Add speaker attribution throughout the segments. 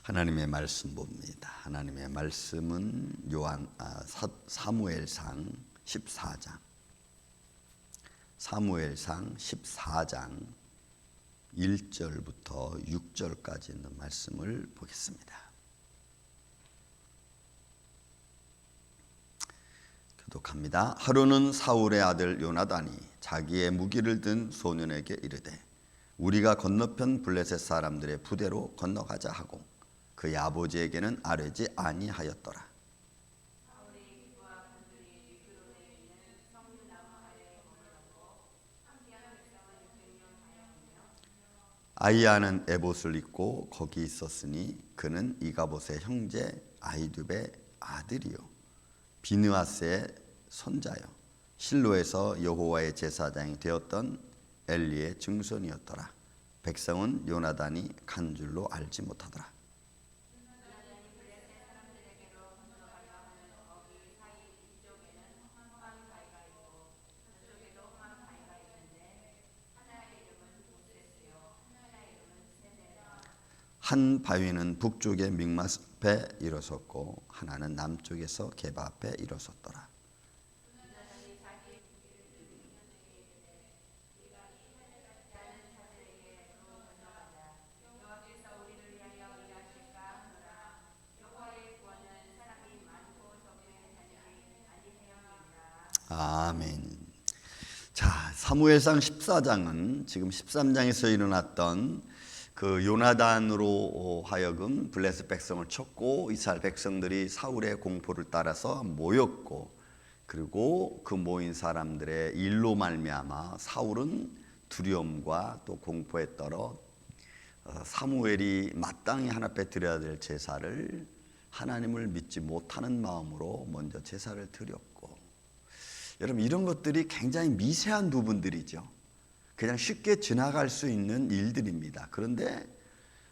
Speaker 1: 하나님의 말씀 봅니다. 하나님의 말씀은 사무엘상 14장. 사무엘상 14장 1절부터 6절까지 있는 말씀을 보겠습니다. 교독합니다. 하루는 사울의 아들 요나단이 자기의 무기를 든 소년에게 이르되 우리가 건너편 블레셋 사람들의 부대로 건너가자 하고 그의 아버지에게는 아뢰지 아니하였더라. 아히야는 에봇을 입고 거기 있었으니 그는 이가봇의 형제 아히두베의 아들이요 비느하스의 손자요 실로에서 여호와의 제사장이 되었던 엘리의 증손이었더라. 백성은 요나단이 간 줄로 알지 못하더라. 한 바위는 북쪽의 믹마스에 일어섰고 하나는 남쪽에서 게바 앞에 일어섰더라. 아멘. 자, 사무엘상 14장은 지금 13장에서 일어났던 그 요나단으로 하여금 블레셋 백성을 쳤고 이스라엘 백성들이 사울의 공포를 따라서 모였고 그리고 그 모인 사람들의 일로 말미암아 사울은 두려움과 또 공포에 떨어 사무엘이 마땅히 하나님 앞에 드려야 될 제사를 하나님을 믿지 못하는 마음으로 먼저 제사를 드렸고, 여러분 이런 것들이 굉장히 미세한 부분들이죠. 그냥 쉽게 지나갈 수 있는 일들입니다. 그런데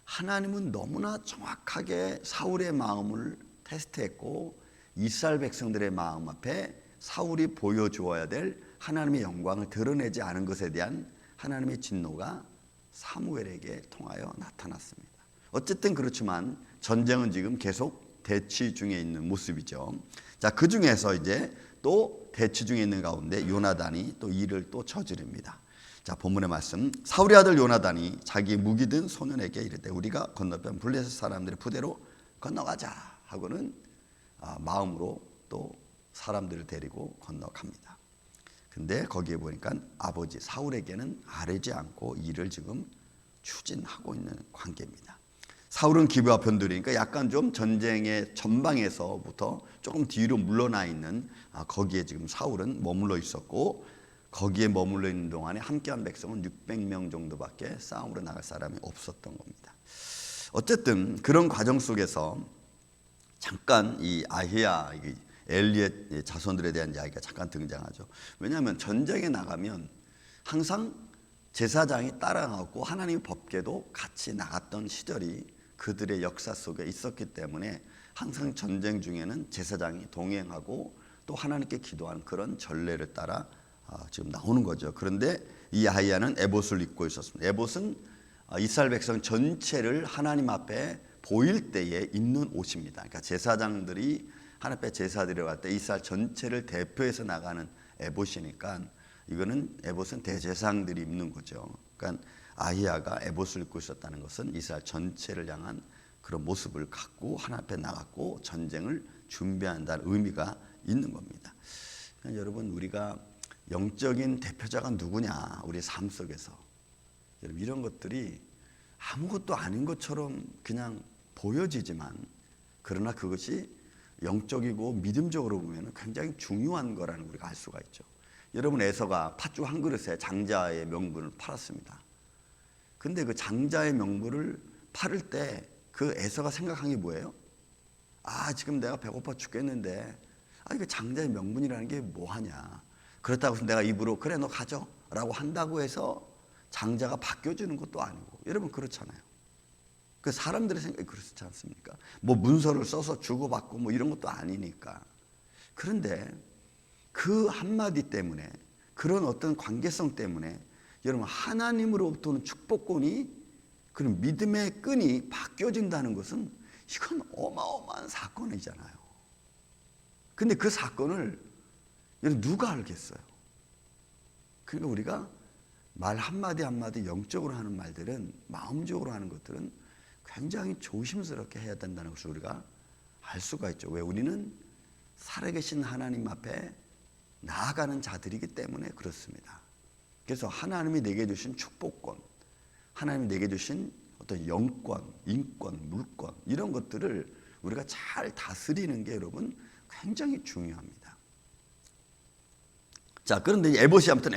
Speaker 1: 하나님은 너무나 정확하게 사울의 마음을 테스트했고 이스라엘 백성들의 마음 앞에 사울이 보여주어야 될 하나님의 영광을 드러내지 않은 것에 대한 하나님의 진노가 사무엘에게 통하여 나타났습니다. 어쨌든 그렇지만 전쟁은 지금 계속 대치 중에 있는 모습이죠. 자, 그 중에서 이제 또 대치 중에 있는 가운데 요나단이 또 일을 또 저지릅니다. 자, 본문의 말씀. 사울의 아들 요나단이 자기 무기 든 소년에게 이르되 우리가 건너편 블레셋 사람들의 부대로 건너가자 하고는 마음으로 또 사람들을 데리고 건너갑니다. 근데 거기에 보니까 아버지 사울에게는 아뢰지 않고 일을 지금 추진하고 있는 관계입니다. 사울은 기브아 편들이니까 약간 좀 전쟁의 전방에서부터 조금 뒤로 물러나 있는 거기에 지금 사울은 머물러 있었고, 거기에 머물러 있는 동안에 함께한 백성은 600명 정도밖에 싸움으로 나갈 사람이 없었던 겁니다. 어쨌든 그런 과정 속에서 잠깐 이 아히야 엘리의 자손들에 대한 이야기가 잠깐 등장하죠. 왜냐하면 전쟁에 나가면 항상 제사장이 따라가고 하나님의 법궤도 같이 나갔던 시절이 그들의 역사 속에 있었기 때문에 항상 전쟁 중에는 제사장이 동행하고 또 하나님께 기도하는 그런 전례를 따라 지금 나오는 거죠. 그런데 이 아히야는 에봇을 입고 있었습니다. 에봇은 이스라엘 백성 전체를 하나님 앞에 보일 때에 입는 옷입니다. 그러니까 제사장들이 하나님 앞에 제사 드리러 갈 때 이스라엘 전체를 대표해서 나가는 에봇이니까 이거는 에봇은 대제사장들이 입는 거죠. 그러니까 아히야가 에봇을 입고 있었다는 것은 이스라엘 전체를 향한 그런 모습을 갖고 하나님 앞에 나갔고 전쟁을 준비한다는 의미가 있는 겁니다. 그러니까 여러분 우리가 영적인 대표자가 누구냐, 우리 삶 속에서 여러분 이런 것들이 아무것도 아닌 것처럼 그냥 보여지지만 그러나 그것이 영적이고 믿음적으로 보면 굉장히 중요한 거라는 우리가 알 수가 있죠. 여러분 에서가 팥죽 한 그릇에 장자의 명분을 팔았습니다. 근데 그 장자의 명분을 팔을 때 그 에서가 생각한 게 뭐예요? 지금 내가 배고파 죽겠는데 이거 장자의 명분이라는 게 뭐하냐, 그렇다고 해서 내가 입으로 그래 너 가져 라고 한다고 해서 장자가 바뀌어주는 것도 아니고, 여러분 그렇잖아요. 그 사람들의 생각이 그렇지 않습니까? 뭐 문서를 써서 주고받고 뭐 이런 것도 아니니까. 그런데 그 한마디 때문에, 그런 어떤 관계성 때문에 여러분 하나님으로부터 오는 축복권이, 그런 믿음의 끈이 바뀌어진다는 것은 이건 어마어마한 사건이잖아요. 근데 그 사건을 누가 알겠어요? 그러니까 우리가 말 한마디 한마디 영적으로 하는 말들은, 마음적으로 하는 것들은 굉장히 조심스럽게 해야 된다는 것을 우리가 알 수가 있죠. 왜? 우리는 살아계신 하나님 앞에 나아가는 자들이기 때문에 그렇습니다. 그래서 하나님이 내게 주신 축복권, 하나님이 내게 주신 어떤 영권, 인권, 물권, 이런 것들을 우리가 잘 다스리는 게 여러분 굉장히 중요합니다. 자, 그런데 에봇이 아무튼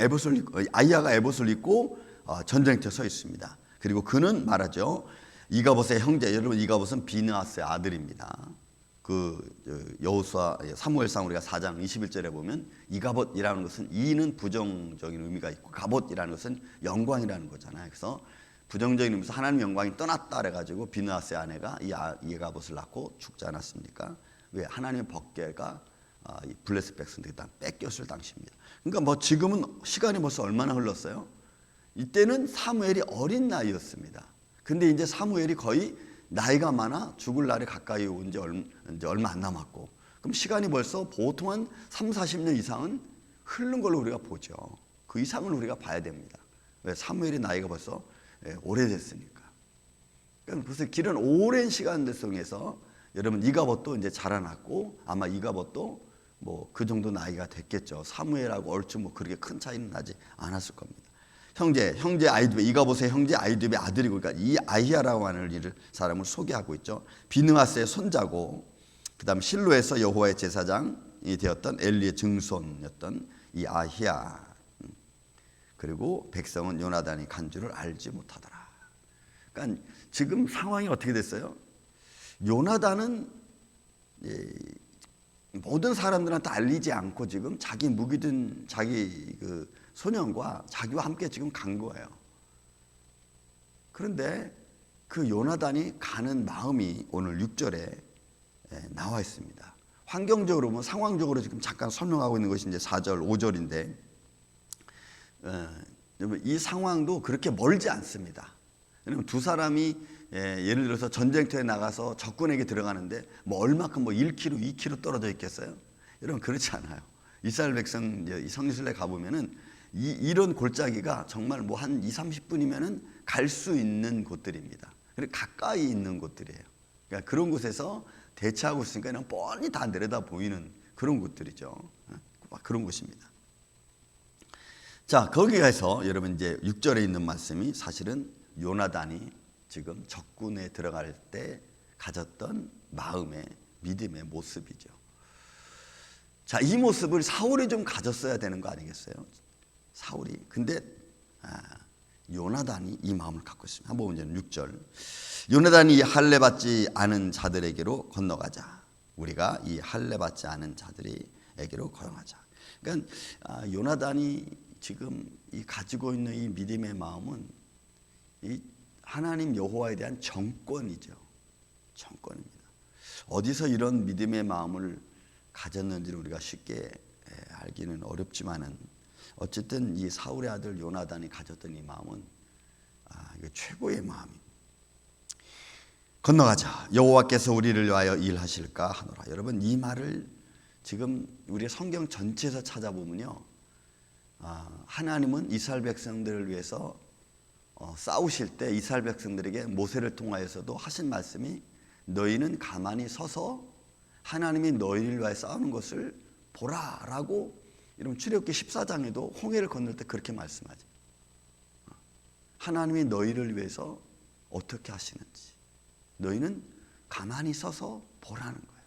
Speaker 1: 아이야가 에봇을 입고 전쟁터에 서 있습니다. 그리고 그는 말하죠. 이가봇의 형제, 여러분 이가봇은 비느하스의 아들입니다. 그 여호수아 사무엘상 우리가 4장 21절에 보면 이가봇이라는 것은 이는 부정적인 의미가 있고 가봇이라는 것은 영광이라는 거잖아요. 그래서 부정적인 의미에서 하나님 영광이 떠났다 그래가지고 비느하스의 아내가 이가봇을 낳고 죽지 않았습니까? 왜? 하나님의 법궤가 블레스 백성들이 다 뺏겼을 당시입니다. 그러니까 뭐 지금은 시간이 벌써 얼마나 흘렀어요? 이때는 사무엘이 어린 나이였습니다. 근데 이제 사무엘이 거의 나이가 많아 죽을 날이 가까이 온 지 얼마 안 남았고, 그럼 시간이 벌써 보통 한 3, 40년 이상은 흐른 걸로 우리가 보죠. 그 이상을 우리가 봐야 됩니다. 왜? 사무엘의 나이가 벌써 오래됐으니까. 그러니까 벌써 길은 오랜 시간 속에서 여러분 이가봇도 이제 자라났고, 아마 이가봇도 뭐 그 정도 나이가 됐겠죠. 사무엘하고 얼추 뭐 그렇게 큰 차이는 나지 않았을 겁니다. 형제 아이두베, 이가봇의 형제 아이두베 아들이고, 그러니까 이 아히야라고 하는 사람을 소개하고 있죠. 비느하스의 손자고, 그다음 실로에서 여호와의 제사장이 되었던 엘리의 증손이었던 이 아히야. 그리고 백성은 요나단이 간 줄을 알지 못하더라. 그러니까 지금 상황이 어떻게 됐어요? 요나단은 모든 사람들한테 알리지 않고 지금 자기 무기든 자기 그 소년과 자기와 함께 지금 간 거예요. 그런데 그 요나단이 가는 마음이 오늘 6절에 나와 있습니다. 환경적으로 보면 상황적으로 지금 잠깐 설명하고 있는 것이 이제 4절, 5절인데 이 상황도 그렇게 멀지 않습니다. 왜냐하면 두 사람이 예를 들어서 전쟁터에 나가서 적군에게 들어가는데 뭐 얼마큼 뭐 1km, 2km 떨어져 있겠어요? 여러분 그렇지 않아요. 이스라엘 백성 성리순례 가보면은 이런 골짜기가 정말 뭐 한 2, 30분이면은 갈 수 있는 곳들입니다. 그리고 가까이 있는 곳들이에요. 그러니까 그런 곳에서 대처하고 있으니까 그냥 뻔히 다 내려다 보이는 그런 곳들이죠. 그런 곳입니다. 자, 거기에서 여러분 이제 6절에 있는 말씀이 사실은 요나단이 지금 적군에 들어갈 때 가졌던 마음의 믿음의 모습이죠. 자, 이 모습을 사울이 좀 가졌어야 되는 거 아니겠어요? 사울이. 근데 요나단이 이 마음을 갖고 있습니다. 한번 보면 6절. 요나단이 할례 받지 않은 자들에게로 건너가자. 우리가 이 할례 받지 않은 자들에게로 거용하자. 그러니까 요나단이 지금 이 가지고 있는 이 믿음의 마음은 이 하나님 여호와에 대한 정권이죠. 정권입니다. 어디서 이런 믿음의 마음을 가졌는지를 우리가 쉽게 알기는 어렵지만은 어쨌든 이 사울의 아들 요나단이 가졌던 이 마음은 이게 최고의 마음입니다. 건너가자. 여호와께서 우리를 위하여 일하실까 하노라. 여러분 이 말을 지금 우리 성경 전체에서 찾아보면요, 하나님은 이스라엘 백성들을 위해서 싸우실 때 이스라엘 백성들에게 모세를 통하여서도 하신 말씀이 너희는 가만히 서서 하나님이 너희를 위하여 싸우는 것을 보라라고, 여러분 출애굽기 14장에도 홍해를 건널 때 그렇게 말씀하죠. 하나님이 너희를 위해서 어떻게 하시는지 너희는 가만히 서서 보라는 거예요.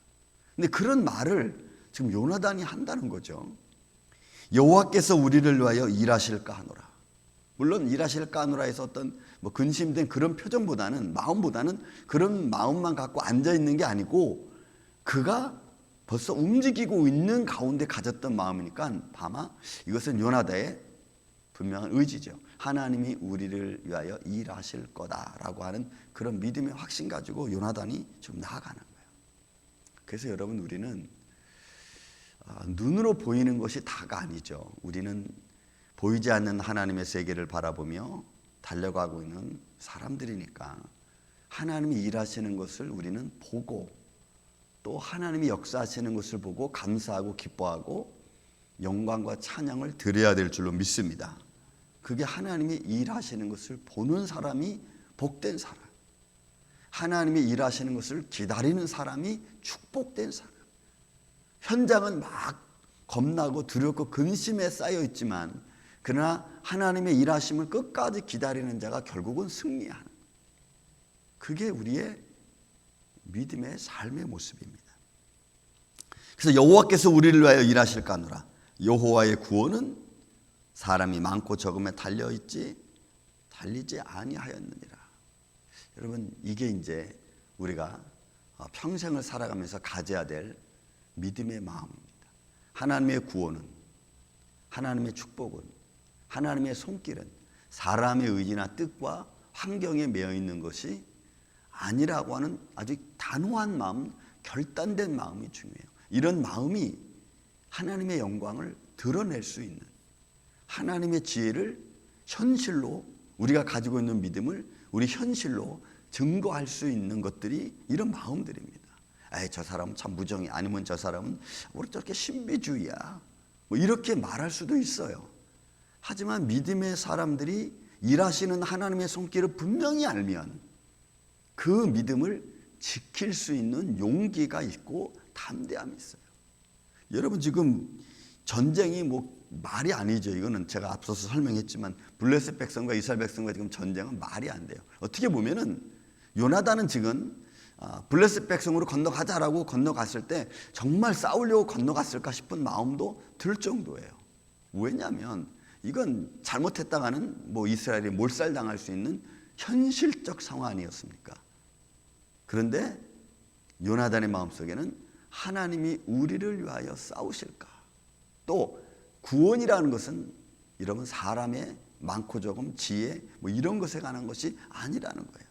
Speaker 1: 근데 그런 말을 지금 요나단이 한다는 거죠. 여호와께서 우리를 위하여 일하실까 하노라. 물론 일하실까 하노라 해서 어떤 뭐 근심된 그런 표정보다는, 마음보다는 그런 마음만 갖고 앉아 있는 게 아니고 그가 벌써 움직이고 있는 가운데 가졌던 마음이니까 아마 이것은 요나단의 분명한 의지죠. 하나님이 우리를 위하여 일하실 거다라고 하는 그런 믿음의 확신 가지고 요나단이 지금 나아가는 거예요. 그래서 여러분 우리는 눈으로 보이는 것이 다가 아니죠. 우리는 보이지 않는 하나님의 세계를 바라보며 달려가고 있는 사람들이니까 하나님이 일하시는 것을 우리는 보고 또 하나님이 역사하시는 것을 보고 감사하고 기뻐하고 영광과 찬양을 드려야 될 줄로 믿습니다. 그게 하나님이 일하시는 것을 보는 사람이 복된 사람, 하나님이 일하시는 것을 기다리는 사람이 축복된 사람. 현장은 막 겁나고 두렵고 근심에 쌓여 있지만 그러나 하나님의 일하심을 끝까지 기다리는 자가 결국은 승리하는, 그게 우리의 믿음의 삶의 모습입니다. 그래서 여호와께서 우리를 위하여 일하실까노라. 여호와의 구원은 사람이 많고 적음에 달리지 아니하였느니라. 여러분, 이게 이제 우리가 평생을 살아가면서 가져야 될 믿음의 마음입니다. 하나님의 구원은, 하나님의 축복은, 하나님의 손길은 사람의 의지나 뜻과 환경에 매여 있는 것이 아니라고 하는 아주 단호한 마음, 결단된 마음이 중요해요. 이런 마음이 하나님의 영광을 드러낼 수 있는, 하나님의 지혜를 현실로, 우리가 가지고 있는 믿음을 우리 현실로 증거할 수 있는 것들이 이런 마음들입니다. 에이, 저 사람은 참 무정해, 아니면 저 사람은 우리 저렇게 신비주의야, 뭐 이렇게 말할 수도 있어요. 하지만 믿음의 사람들이 일하시는 하나님의 손길을 분명히 알면 그 믿음을 지킬 수 있는 용기가 있고 담대함이 있어요. 여러분, 지금 전쟁이 뭐 말이 아니죠. 이거는 제가 앞서서 설명했지만 블레셋 백성과 이스라엘 백성과 지금 전쟁은 말이 안 돼요. 어떻게 보면은 요나단은 지금 블레셋 백성으로 건너가자라고 건너갔을 때 정말 싸우려고 건너갔을까 싶은 마음도 들 정도예요. 왜냐하면 이건 잘못했다가는 뭐 이스라엘이 몰살당할 수 있는 현실적 상황 아니었습니까? 그런데 요나단의 마음속에는 하나님이 우리를 위하여 싸우실까? 또 구원이라는 것은 여러분 사람의 많고 적음, 지혜 뭐 이런 것에 관한 것이 아니라는 거예요.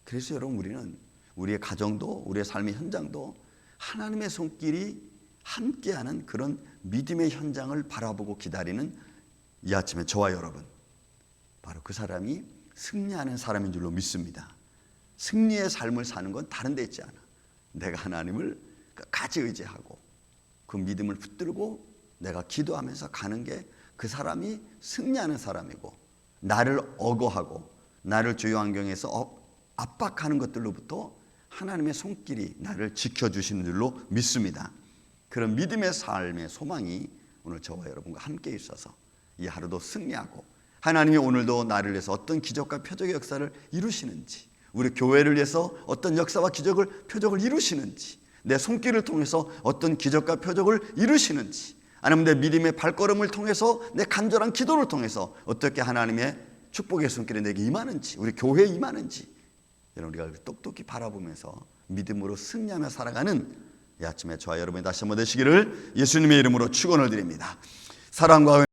Speaker 1: 그래서 여러분, 우리는 우리의 가정도 우리의 삶의 현장도 하나님의 손길이 함께하는 그런 믿음의 현장을 바라보고 기다리는 이 아침에 저와 여러분, 바로 그 사람이 승리하는 사람인 줄로 믿습니다. 승리의 삶을 사는 건 다른 데 있지 않아. 내가 하나님을 끝까지 의지하고 그 믿음을 붙들고 내가 기도하면서 가는 게 그 사람이 승리하는 사람이고, 나를 억어하고 나를 주요 환경에서 압박하는 것들로부터 하나님의 손길이 나를 지켜주시는 줄로 믿습니다. 그런 믿음의 삶의 소망이 오늘 저와 여러분과 함께 있어서 이 하루도 승리하고, 하나님이 오늘도 나를 위해서 어떤 기적과 표적의 역사를 이루시는지, 우리 교회를 위해서 어떤 역사와 기적을 표적을 이루시는지, 내 손길을 통해서 어떤 기적과 표적을 이루시는지, 아니면 내 믿음의 발걸음을 통해서 내 간절한 기도를 통해서 어떻게 하나님의 축복의 손길이 내게 임하는지, 우리 교회에 임하는지, 여러분 우리가 똑똑히 바라보면서 믿음으로 승리하며 살아가는 이 아침에 저와 여러분이 다시 한번 되시기를 예수님의 이름으로 축원을 드립니다. 사랑과